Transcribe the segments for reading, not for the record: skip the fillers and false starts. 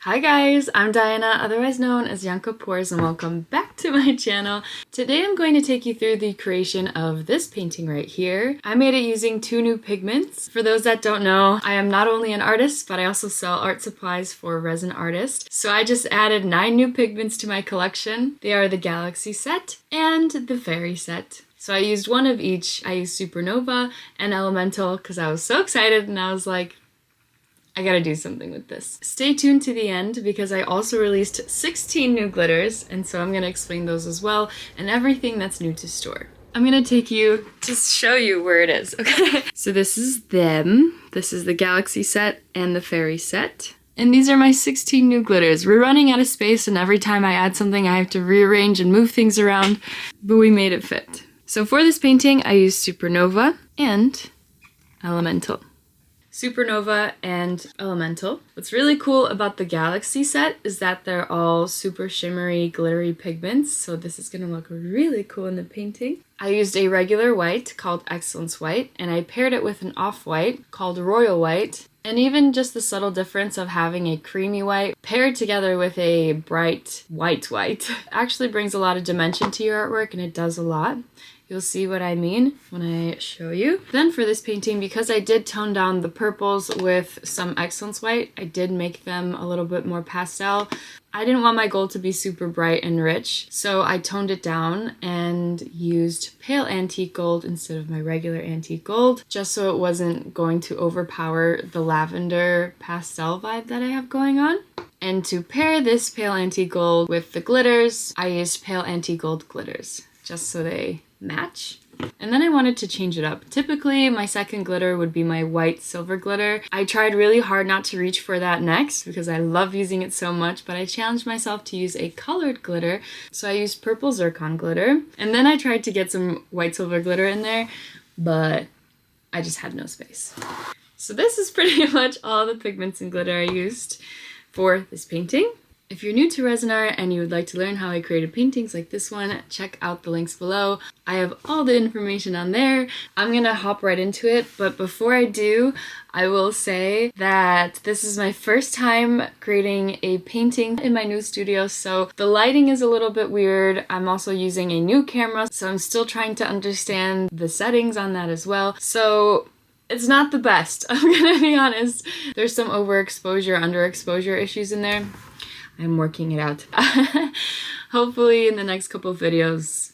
Hi guys, I'm Diana, otherwise known as Dianka Pours, and welcome back to my channel. Today I'm going to take you through the creation of this painting right here. I made it using 2 new pigments. For those that don't know, I am not only an artist, but I also sell art supplies for resin artists. So I just added 9 new pigments to my collection. They are the Galaxy set and the Fairy set. So I used one of each. I used Supernova and Elemental because I was so excited and I was like, I gotta do something with this. Stay tuned to the end because I also released 16 new glitters, and so I'm gonna explain those as well and everything that's new to store. I'm gonna take you to show you where it is, okay? So this is them. This is the Galaxy set and the Fairy set. And these are my 16 new glitters. We're running out of space and every time I add something I have to rearrange and move things around, but we made it fit. So for this painting I used Supernova and Elemental. Supernova and Elemental. What's really cool about the Galaxy set is that they're all super shimmery, glittery pigments, so this is gonna look really cool in the painting. I used a regular white called Excellence White, and I paired it with an off-white called Royal White, and even just the subtle difference of having a creamy white paired together with a bright white actually brings a lot of dimension to your artwork, and it does a lot. You'll see what I mean when I show you. Then for this painting, because I did tone down the purples with some Excellence White, I did make them a little bit more pastel. I didn't want my gold to be super bright and rich, so I toned it down and used pale antique gold instead of my regular antique gold, just so it wasn't going to overpower the lavender pastel vibe that I have going on. And to pair this pale antique gold with the glitters, I used pale antique gold glitters, just so they match. And then I wanted to change it up. Typically my second glitter would be my white silver glitter. I tried really hard not to reach for that next because I love using it so much, but I challenged myself to use a colored glitter. So I used purple Zircon glitter, and then I tried to get some white silver glitter in there, but I just had no space. So this is pretty much all the pigments and glitter I used for this painting. If you're new to resin art and you would like to learn how I created paintings like this one, check out the links below. I have all the information on there. I'm gonna hop right into it, but before I do, I will say that this is my first time creating a painting in my new studio, so the lighting is a little bit weird. I'm also using a new camera, so I'm still trying to understand the settings on that as well. So it's not the best, I'm gonna be honest. There's some overexposure, underexposure issues in there. I'm working it out. Hopefully in the next couple of videos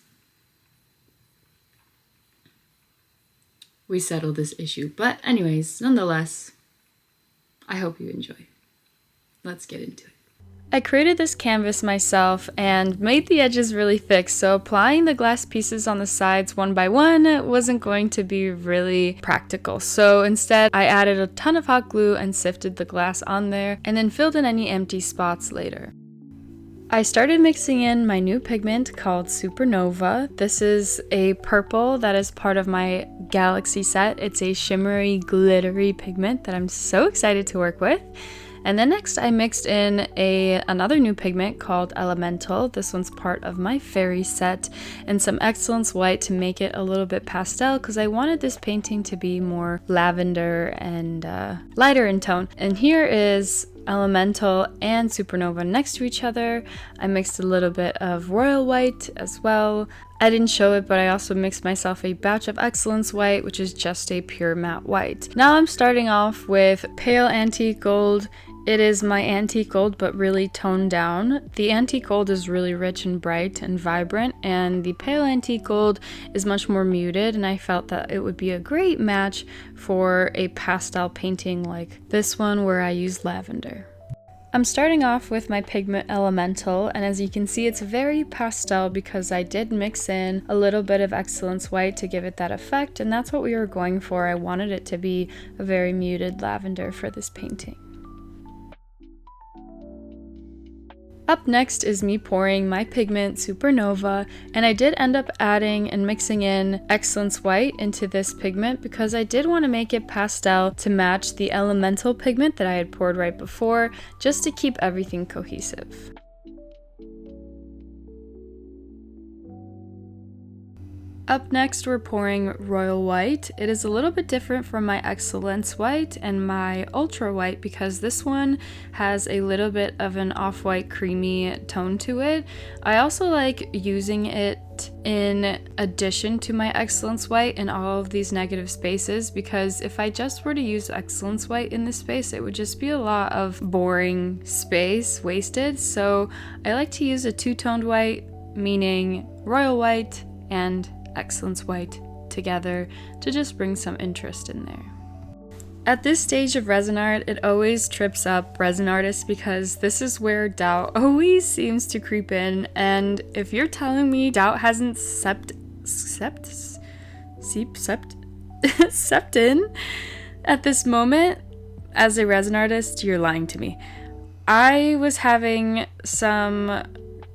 we settle this issue. But anyways, nonetheless, I hope you enjoy. Let's get into it. I created this canvas myself and made the edges really thick, so applying the glass pieces on the sides one by one wasn't going to be really practical. So instead, I added a ton of hot glue and sifted the glass on there, and then filled in any empty spots later. I started mixing in my new pigment called Supernova. This is a purple that is part of my Galaxy set. It's a shimmery, glittery pigment that I'm so excited to work with. And then next I mixed in another new pigment called Elemental. This one's part of my Fairy set, and some Excellence White to make it a little bit pastel because I wanted this painting to be more lavender and lighter in tone. And here is Elemental and Supernova next to each other. I mixed a little bit of Royal White as well. I didn't show it, but I also mixed myself a batch of Excellence White, which is just a pure matte white. Now I'm starting off with pale antique gold. It is my antique gold, but really toned down. The antique gold is really rich and bright and vibrant, and the pale antique gold is much more muted, and I felt that it would be a great match for a pastel painting like this one where I use lavender. I'm starting off with my pigment Elemental, and as you can see it's very pastel because I did mix in a little bit of Excellence White to give it that effect, and that's what we were going for. I wanted it to be a very muted lavender for this painting. Up next is me pouring my pigment Supernova, and I did end up adding and mixing in Excellence White into this pigment because I did want to make it pastel to match the Elemental pigment that I had poured right before, just to keep everything cohesive. Up next, we're pouring Royal White. It is a little bit different from my Excellence White and my Ultra White because this one has a little bit of an off-white creamy tone to it. I also like using it in addition to my Excellence White in all of these negative spaces, because if I just were to use Excellence White in this space, it would just be a lot of boring space wasted. So I like to use a two-toned white, meaning Royal White and Excellence White together to just bring some interest in there. At this stage of resin art, it always trips up resin artists because this is where doubt always seems to creep in, and if you're telling me doubt hasn't seeped in at this moment as a resin artist, you're lying to me. I was having some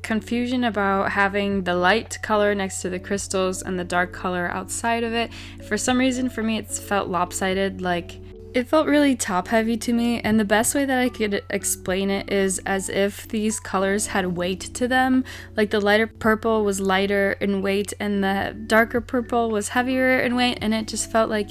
confusion about having the light color next to the crystals and the dark color outside of it. For some reason, for me, it felt lopsided, like it felt really top heavy to me, and the best way that I could explain it is as if these colors had weight to them. Like the lighter purple was lighter in weight and the darker purple was heavier in weight, and it just felt like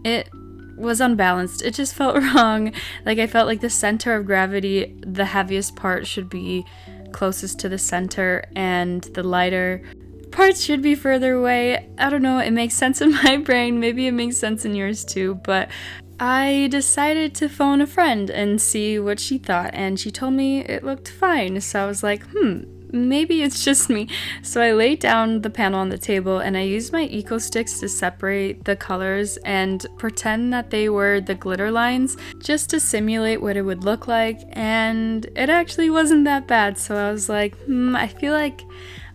it was unbalanced. It just felt wrong. Like I felt like the center of gravity, the heaviest part should be closest to the center and the lighter parts should be further away. I don't know, it makes sense in my brain, maybe it makes sense in yours too, but I decided to phone a friend and see what she thought, and she told me it looked fine, so I was like, maybe it's just me. So I laid down the panel on the table and I used my Eco Sticks to separate the colors and pretend that they were the glitter lines just to simulate what it would look like, and it actually wasn't that bad. So I was like, I feel like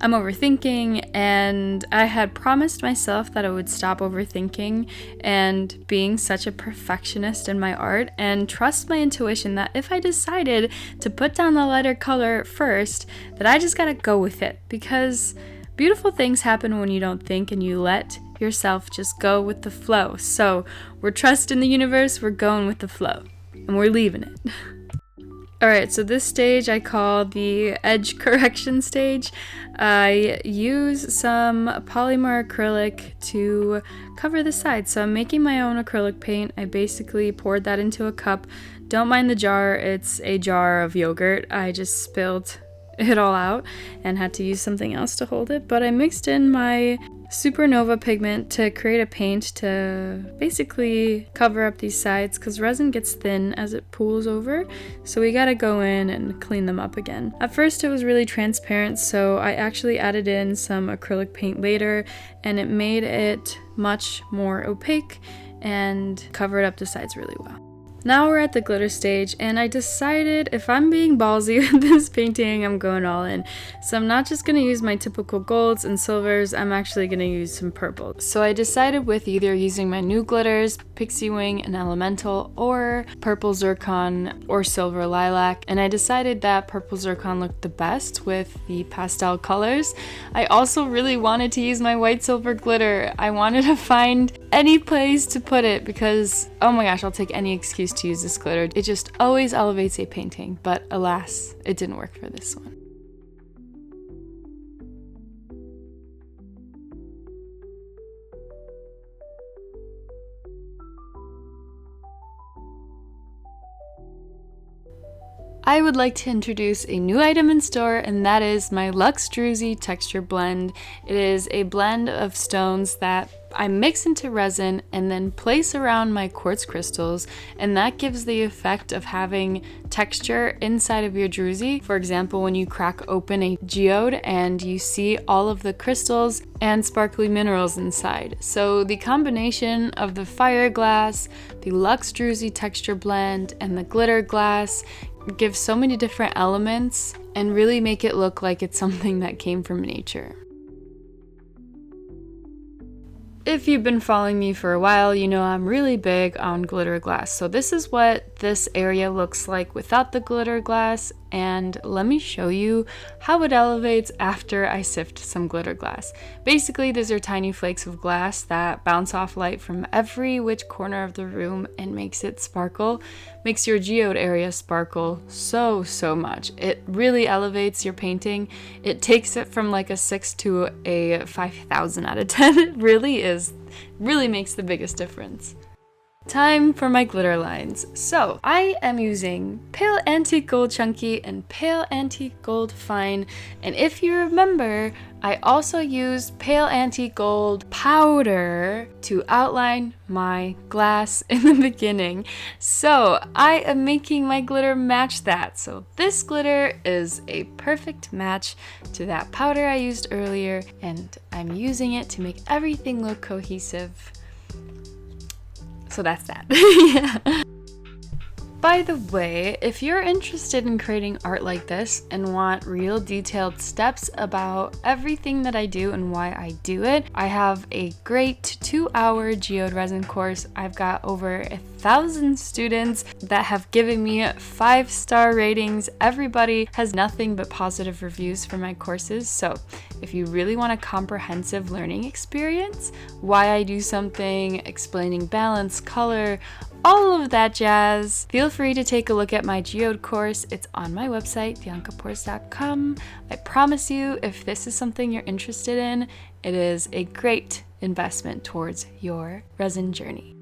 I'm overthinking, and I had promised myself that I would stop overthinking and being such a perfectionist in my art and trust my intuition that if I decided to put down the lighter color first, that I just gotta go with it, because beautiful things happen when you don't think and you let yourself just go with the flow. So we're trusting the universe, we're going with the flow, and we're leaving it. Alright, so this stage I call the edge correction stage. I use some polymer acrylic to cover the sides. So I'm making my own acrylic paint. I basically poured that into a cup. Don't mind the jar, it's a jar of yogurt. I just spilled it all out and had to use something else to hold it. But I mixed in my Supernova pigment to create a paint to basically cover up these sides because resin gets thin as it pools over, so we gotta go in and clean them up again. At first it was really transparent, so I actually added in some acrylic paint later and it made it much more opaque and covered up the sides really well. Now we're at the glitter stage, and I decided if I'm being ballsy with this painting, I'm going all in. So I'm not just going to use my typical golds and silvers, I'm actually going to use some purple. So I decided with either using my new glitters, Pixie Wing and Elemental, or purple zircon or silver lilac, and I decided that purple zircon looked the best with the pastel colors. I also really wanted to use my white silver glitter. I wanted to find any place to put it because, oh my gosh, I'll take any excuse to use this glitter. It just always elevates a painting, but alas, it didn't work for this one. I would like to introduce a new item in store, and that is my Luxe Druzy texture blend. It is a blend of stones that I mix into resin and then place around my quartz crystals, and that gives the effect of having texture inside of your druzy. For example, when you crack open a geode and you see all of the crystals and sparkly minerals inside. So the combination of the fire glass, the Luxe Druzy texture blend, and the glitter glass give so many different elements and really make it look like it's something that came from nature. If you've been following me for a while, you know I'm really big on glitter glass. So this is what this area looks like without the glitter glass, and let me show you how it elevates after I sift some glitter glass. Basically, these are tiny flakes of glass that bounce off light from every which corner of the room and makes it sparkle. makes your geode area sparkle so much. It really elevates your painting. It takes it from like a 6 to a 5,000 out of 10. It really makes the biggest difference. Time for my glitter lines. So I am using Pale Antique Gold Chunky and Pale Antique Gold Fine. And if you remember, I also used Pale Antique Gold powder to outline my glass in the beginning. So I am making my glitter match that. So this glitter is a perfect match to that powder I used earlier, and I'm using it to make everything look cohesive. So that's that. Yeah. By the way, if you're interested in creating art like this and want real detailed steps about everything that I do and why I do it, I have a great 2-hour Geode Resin course. I've got over 1,000 students that have given me 5-star ratings. Everybody has nothing but positive reviews for my courses. So if you really want a comprehensive learning experience, why I do something, explaining balance, color, all of that jazz, feel free to take a look at my Geode course. It's on my website, diankapours.com. I promise you, if this is something you're interested in, it is a great investment towards your resin journey.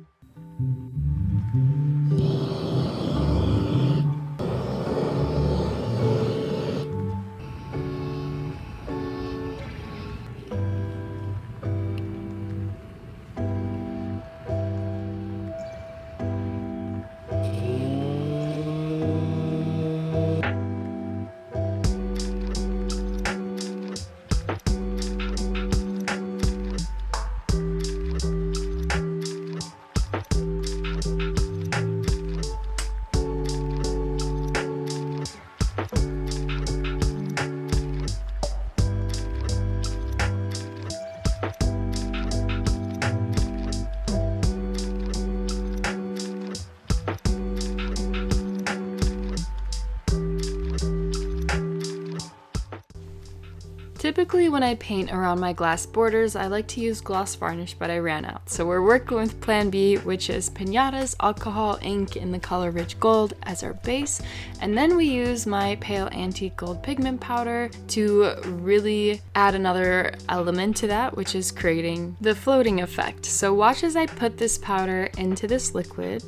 Typically when I paint around my glass borders, I like to use gloss varnish, but I ran out. So we're working with plan B, which is Pinatas alcohol ink in the color Rich Gold as our base. And then we use my Pale Antique Gold pigment powder to really add another element to that, which is creating the floating effect. So watch as I put this powder into this liquid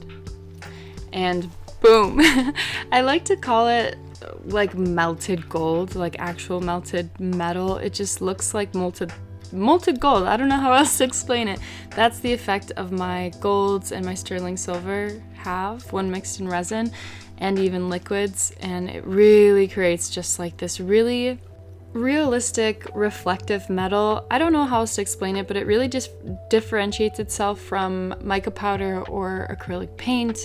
and boom. I like to call it like melted gold, like actual melted metal. It just looks like molted gold. I don't know how else to explain it. That's the effect of my golds and my sterling silver have when mixed in resin and even liquids, and it really creates just like this really realistic reflective metal. I don't know how else to explain it, but it really just differentiates itself from mica powder or acrylic paint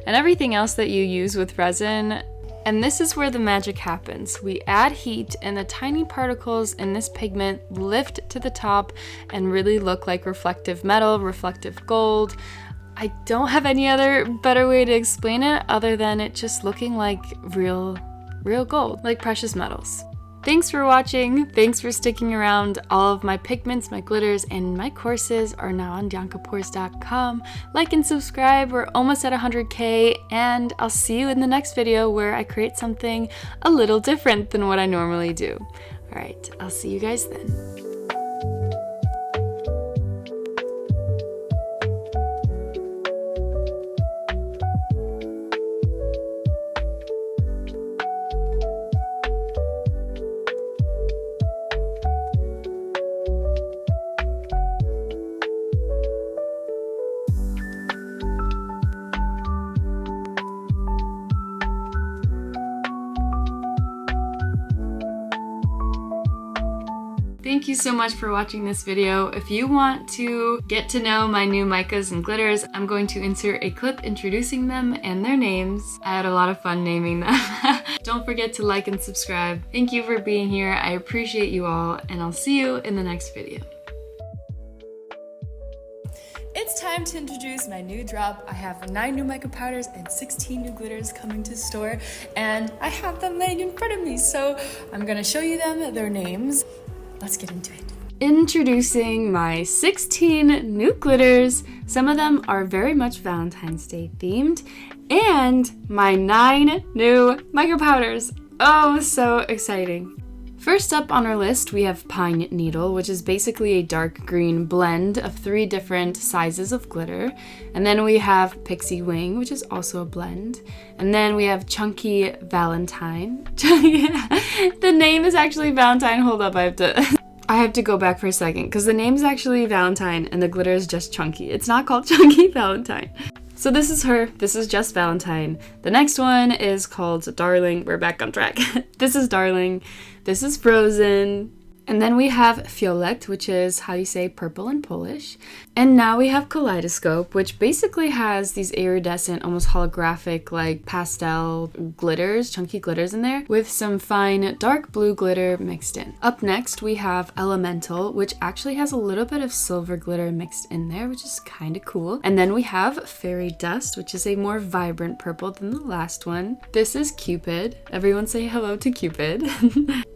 and everything else that you use with resin. And this is where the magic happens. We add heat and the tiny particles in this pigment lift to the top and really look like reflective metal, reflective gold. I don't have any other better way to explain it other than it just looking like real gold, like precious metals. Thanks for watching. Thanks for sticking around. All of my pigments, my glitters, and my courses are now on diankapours.com. Like and subscribe. We're almost at 100K, and I'll see you in the next video where I create something a little different than what I normally do. All right, I'll see you guys then. Thank you so much for watching this video. If you want to get to know my new micas and glitters, I'm going to insert a clip introducing them and their names. I had a lot of fun naming them. Don't forget to like and subscribe. Thank you for being here. I appreciate you all, and I'll see you in the next video. It's time to introduce my new drop. I have 9 new mica powders and 16 new glitters coming to store, and I have them laying in front of me. So I'm gonna show you them, their names. Let's get into it. Introducing my 16 new glitters. Some of them are very much Valentine's Day themed, and my 9 new micro powders. Oh, so exciting. First up on our list, we have Pine Needle, which is basically a dark green blend of 3 different sizes of glitter. And then we have Pixie Wing, which is also a blend. And then we have Chunky Valentine. The name is actually Valentine. Hold up, I have to go back for a second, because the name is actually Valentine and the glitter is just chunky. It's not called Chunky Valentine. So this is her. This is just Valentine. The next one is called Darling. We're back on track. This is Darling. This is Frozen. And then we have Fiolet, which is how you say purple in Polish. And now we have Kaleidoscope, which basically has these iridescent, almost holographic, like pastel glitters, chunky glitters in there, with some fine dark blue glitter mixed in. Up next, we have Elemental, which actually has a little bit of silver glitter mixed in there, which is kind of cool. And then we have Fairy Dust, which is a more vibrant purple than the last one. This is Cupid. Everyone say hello to Cupid.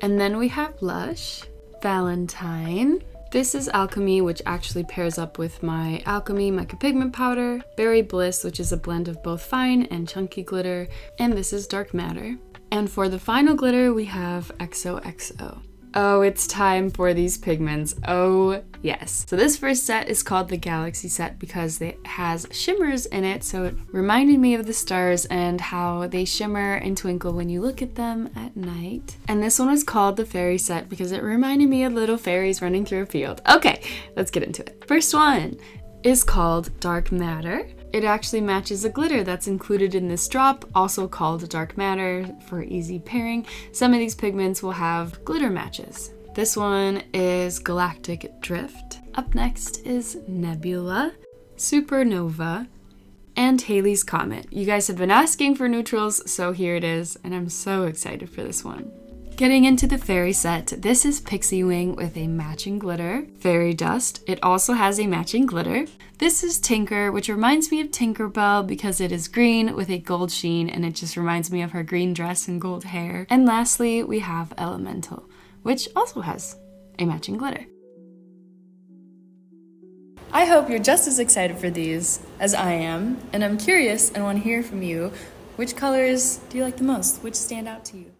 And then we have Blush. Valentine. This is Alchemy, which actually pairs up with my Alchemy Mica Pigment Powder. Berry Bliss, which is a blend of both fine and chunky glitter. And this is Dark Matter. And for the final glitter, we have XOXO. Oh, it's time for these pigments. Oh, yes. So this first set is called the Galaxy set because it has shimmers in it, so it reminded me of the stars and how they shimmer and twinkle when you look at them at night. And this one is called the Fairy set because it reminded me of little fairies running through a field. Okay, let's get into it. First one is called Dark Matter. It actually matches a glitter that's included in this drop, also called Dark Matter for easy pairing. Some of these pigments will have glitter matches. This one is Galactic Drift. Up next is Nebula, Supernova, and Halley's Comet. You guys have been asking for neutrals, so here it is, and I'm so excited for this one. Getting into the Fairy set, this is Pixie Wing with a matching glitter. Fairy Dust, it also has a matching glitter. This is Tinker, which reminds me of Tinkerbell because it is green with a gold sheen and it just reminds me of her green dress and gold hair. And lastly, we have Elemental, which also has a matching glitter. I hope you're just as excited for these as I am, and I'm curious and want to hear from you. Which colors do you like the most? Which stand out to you?